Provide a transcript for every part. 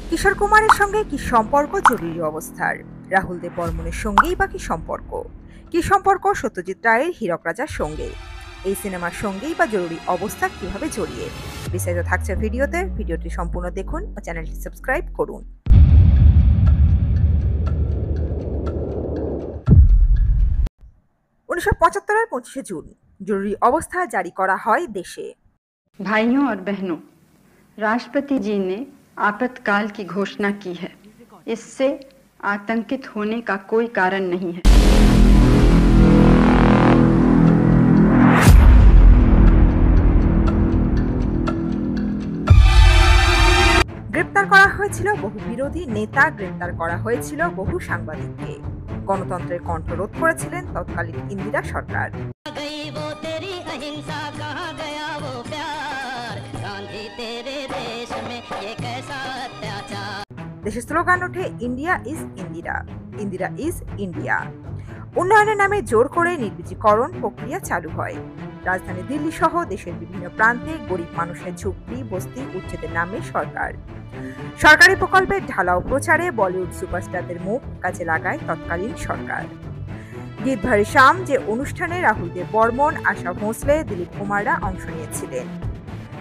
কিশোর কুমারের সঙ্গে কি সম্পর্ক জরুরি অবস্থার? রাহুল দেব বর্মনের সঙ্গেই বা কি সম্পর্ক? কি সম্পর্ক সত্যজিৎ রায়ের হীরক রাজার সঙ্গে? এই সিনেমার সঙ্গেই বা জরুরি অবস্থা কিভাবে জড়িয়ে? বিস্তারিত থাকছে ভিডিওতে। ভিডিওটি সম্পূর্ণ দেখুন ও চ্যানেলটি সাবস্ক্রাইব করুন। 1975 25 জুন জরুরি অবস্থা জারি করা হয় দেশে। भाइयों और बहनों, राष्ट्रपति जी ने आपातकाल की घोषणा की है। इससे आतंकित होने का कोई कारण नहीं है। গ্রেপ্তার করা হয়েছিল বহু বিরোধী নেতা, গ্রেপ্তার করা হয়েছিল বহু সাংবাদিককে। গণতন্ত্রের কণ্ঠ রোধ করেছিলেন তৎকালীন ইন্দিরা সরকার। দেশে স্লোগান ওঠে India is Indira, Indira is India. উন্নয়নের নামে জোর করে নির্বীজীকরণ প্রক্রিয়া চালু হয়। রাজধানী দিল্লি সহ দেশের বিভিন্ন প্রান্তে গরিব মানুষের ঝুপড়ি বস্তি উচ্ছেদের নামে সরকার সরকারি প্রকল্পের ঢালাও প্রচারে বলিউড সুপারস্টারদের মুখ কাজে লাগায় তৎকালীন সরকার। গীত ভারি শাম যে অনুষ্ঠানে রাহুল দেব বর্মন, আশা ভোঁসলে, দিলীপ কুমাররা অংশ নিয়েছিলেন।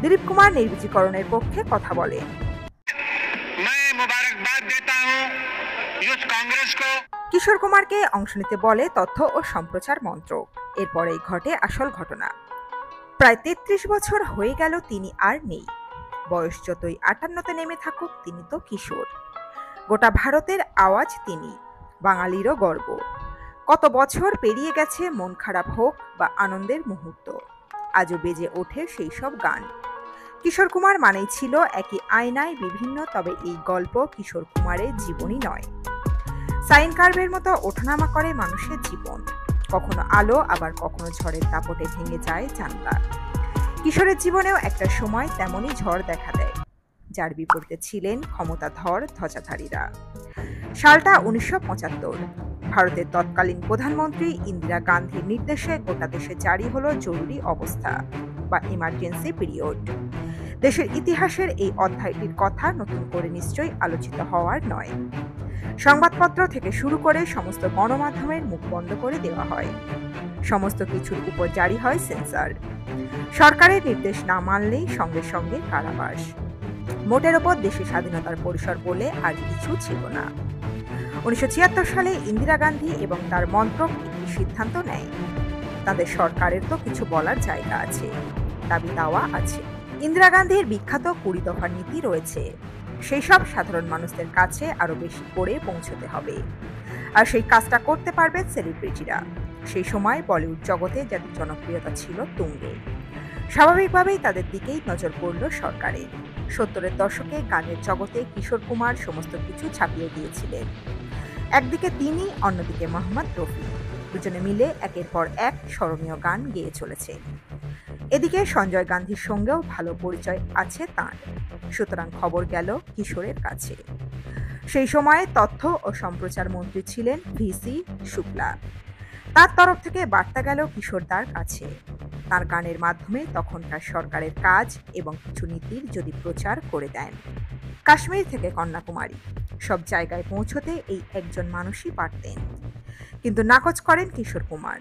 দিলীপ কুমার নির্বীজীকরণের পক্ষে কথা বলেন। কিশোর কুমারকে অংশ নিতে বলে তথ্য ও সম্প্রচার মন্ত্রক। এরপরেই ঘটে আসল ঘটনা। প্রায় 33 বছর হয়ে গেল তিনি আর নেই। বয়স যতই 58তে নেমে থাকুক, তিনি তো কিশোর। গোটা ভারতের আওয়াজ তিনি, বাঙালিরও গর্ব। কত বছর পেরিয়ে গেছে, মন খারাপ হোক বা আনন্দের মুহূর্ত, আজও বেজে ওঠে সেই সব গান। কিশোর কুমার মানেই ছিল একই আয়নায় বিভিন্ন, তবে এই গল্প কিশোর কুমারের জীবনই নয়। সাইন কার্ভের মতো ওঠানামা করে মানুষের জীবন, কখনো আলো আবার কখনো ঝড়ের দাপটে ভেঙে যায় জানলা। কিশোরের জীবনেও একটা সময় তেমনই ঝড় দেখা দেয়, যার বিপরীতে ছিলেন ক্ষমতাধর ধ্বজাধারীরা। সালটা 1975। ভারতের তৎকালীন প্রধানমন্ত্রী ইন্দিরা গান্ধীর নির্দেশে গোটা দেশে জারি হলো জরুরি অবস্থা বা ইমার্জেন্সি পিরিয়ড। দেশের ইতিহাসের এই অধ্যায়টির কথা নতুন করে নিশ্চয়ই আলোচিত হওয়ার নয়। সংবাদপত্র থেকে শুরু করে সমস্ত গণমাধ্যমের মুখ বন্ধ করে দেওয়া হয়। সমস্ত কিছুর উপর জারি হয় সেন্সর। সরকারের নির্দেশ না মানলেই সঙ্গে সঙ্গে কারাবাস। মোটের ওপর দেশের স্বাধীনতার পরিসর বলে আর কিছু ছিল না। 1976 সালে ইন্দিরা গান্ধী এবং তার মন্ত্রক একটি সিদ্ধান্ত নেয়। তাদের সরকারের তো কিছু বলার জায়গা আছে, দাবি দাওয়া আছে। ইন্দিরা গান্ধীর বিখ্যাত 20 দফার নীতি রয়েছে। সেই সব সাধারণ মানুষদের কাছে আরো বেশি করে পৌঁছতে হবে, আর সেই কাজটা করতে পারবে সেলিব্রিটিরা। সেই সময় বলিউড জগতে যাদের জনপ্রিয়তা ছিল তুঙ্গে, স্বাভাবিকভাবেই তাদের দিকেই নজর পড়ল সরকারের। 70-এর দশকে গানের জগতে কিশোর কুমার সমস্ত কিছু ছাপিয়ে দিয়েছিলেন। একদিকে তিনি, অন্যদিকে মোহাম্মদ রফি, দুজনে মিলে একের পর এক স্মরণীয় গান গেয়ে চলেছে। এদিকে সঞ্জয় গান্ধীর সঙ্গেও ভালো পরিচয় আছে তাঁর, সুতরাং খবর গেল কিশোরের কাছে। সেই সময়ে তথ্য ও সম্প্রচার মন্ত্রী ছিলেন ভিসি শুক্লা। তার তরফ থেকে বার্তা গেল কিশোরদার কাছে। তার গানের মাধ্যমে তখনকার সরকারের কাজ এবং কিছু নীতির যদি প্রচার করে দেন। কাশ্মীর থেকে কন্যাকুমারী সব জায়গায় পৌঁছতে এই একজন মানুষই পারতেন, কিন্তু নাকচ করেন কিশোর কুমার।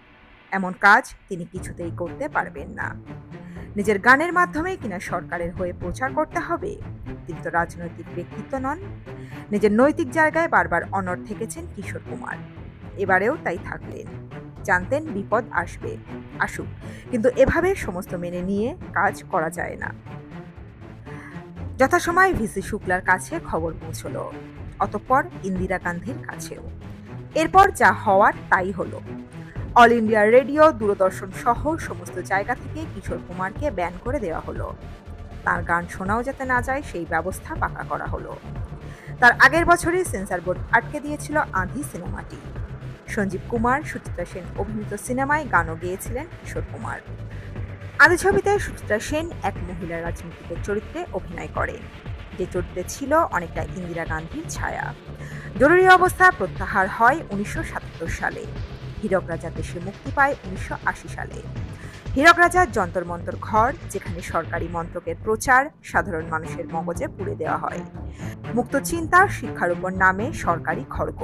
এমন কাজ তিনি কিছুতেই করতে পারবেন না। নিজের গানের মাধ্যমে কিনা সরকারের হয়ে প্রচার করতে হবে। তিনি তো রাজনৈতিক ব্যক্তিত্ব নন। নিজের নৈতিক জায়গায় বারবার অনড় থেকেছেন কিশোর কুমার। এবারেও তাই থাকলেন। জানতেন বিপদ আসবে, আসুক, কিন্তু এভাবে সমস্ত মেনে নিয়ে কাজ করা যায় না। যথাসময় ভিসি শুক্লার কাছে খবর পৌঁছল, অতঃপর ইন্দিরা গান্ধীর কাছেও। এরপর যা হওয়ার তাই হলো। অল ইন্ডিয়া রেডিও, দূরদর্শন সহ সমস্ত জায়গা থেকে কিশোর কুমারকে ব্যান করে দেওয়া হলো। তার গান শোনাও যাতে না যায় সেই ব্যবস্থা পাকা করা হলো। তার আগের বছরই সেন্সর বোর্ড আটকে দিয়েছিল আঁধি সিনেমাটি। সঞ্জীব কুমার, সুচিত্রা সেন অভিনীত সিনেমায় গানও গেয়েছিলেন কিশোর কুমার। আদি ছবিতে সুচিত্রা সেন এক মহিলা রাজনীতিকের চরিত্রে অভিনয় করেন, যে চরিত্রে ছিল অনেকটা ইন্দিরা গান্ধীর ছায়া। জরুরি অবস্থা প্রত্যাহার হয় 1977 সালে। হীরক রাজা দেশে মুক্তি পায় 1980 সালে। হীরক রাজার যন্তর মন্তর ঘর, যেখানে সরকারি মন্ত্রকের প্রচার সাধারণ মানুষের মগজে পুড়ে দেওয়া হয়। মুক্ত চিন্তা শিক্ষার উপর নামে সরকারি খড়গ।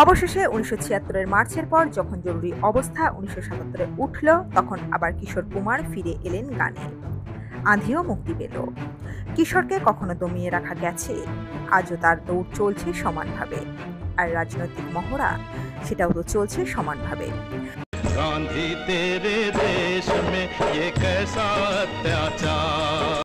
অবশেষে 1976-এর মার্চের পর যখন জরুরি অবস্থা 1977-এ উঠল, তখন আবার কিশোর কুমার ফিরে এলেন গানে। আঁধিও মুক্তি পেল। কিশোরকে কখনো দমিয়ে রাখা গেছে, আজও তার দৌড় চলছে সমানভাবে। আর রাজনৈতিক মহড়া, সেটাও তো চলছে সমানভাবে। गांधी तेरे देश में ये कैसा अत्याचार।